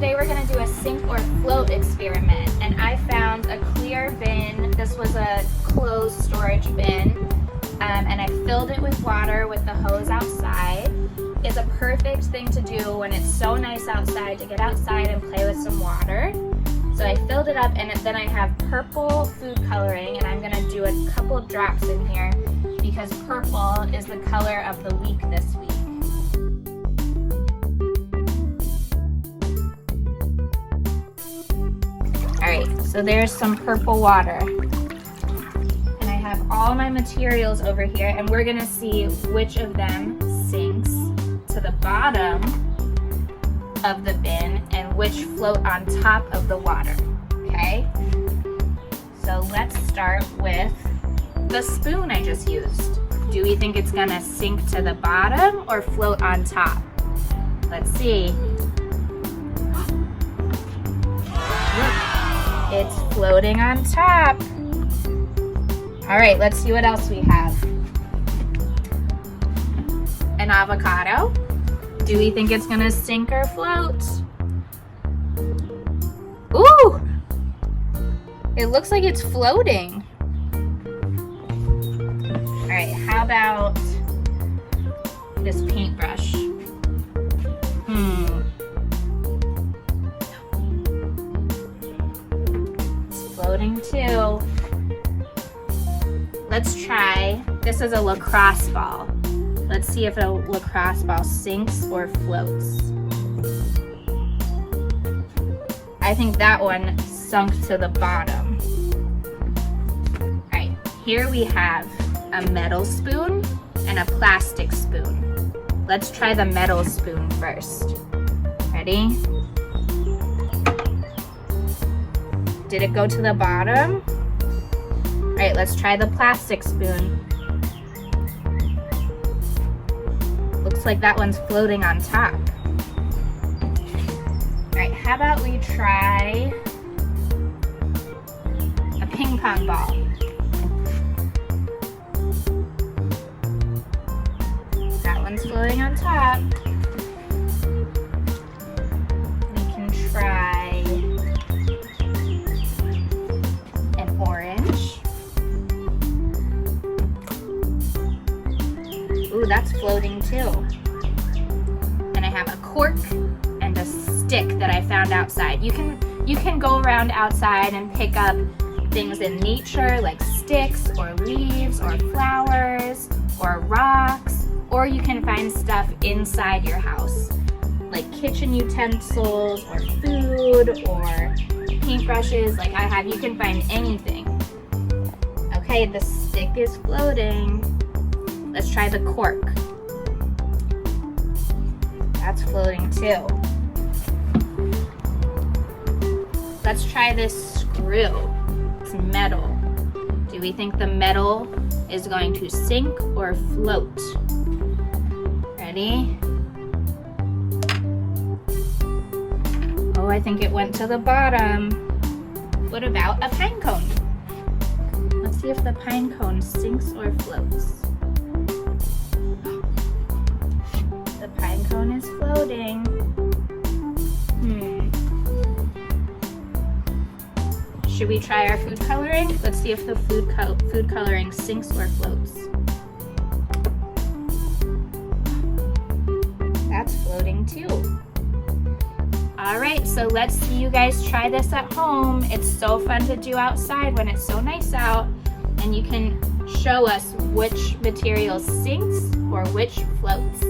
today we're gonna do a sink or float experiment, and I found a clear bin. This was a closed storage bin, and I filled it with water with the hose outside. It's a perfect thing to do when it's so nice outside, to get outside and play with some water. So I filled it up, and then I have purple food coloring, and I'm gonna do a couple drops in here because purple is the color of the week this week. Alright, so there's some purple water. And I have all my materials over here, and we're gonna see which of them sinks to the bottom of the bin and which float on top of the water, okay? So let's start with the spoon I just used. Do we think it's gonna sink to the bottom or float on top? Let's see. It's floating on top. All right, let's see what else we have. An avocado. Do we think it's gonna sink or float? Ooh! It looks like it's floating. All right, how about this paintbrush? Floating too. Let's try, this is a lacrosse ball. Let's see if a lacrosse ball sinks or floats. I think that one sunk to the bottom. All right, here we have a metal spoon and a plastic spoon. Let's try the metal spoon first. Ready? Did it go to the bottom? All right, let's try the plastic spoon. Looks like that one's floating on top. All right, how about we try a ping pong ball? That one's floating on top. We can try ooh, that's floating too. And I have a cork and a stick that I found outside. You can go around outside and pick up things in nature like sticks or leaves or flowers or rocks, or you can find stuff inside your house like kitchen utensils or food or paintbrushes like I have. You can find anything. Okay, the stick is floating. Let's try the cork. That's floating too. Let's try this screw. It's metal. Do we think the metal is going to sink or float? Ready? Oh, I think it went to the bottom. What about a pine cone? Let's see if the pine cone sinks or floats. The pine cone is floating. Should we try our food coloring? Let's see if the food coloring sinks or floats. That's floating too. All right, so let's see you guys try this at home. It's so fun to do outside when it's so nice out, and you can show us which material sinks or which floats.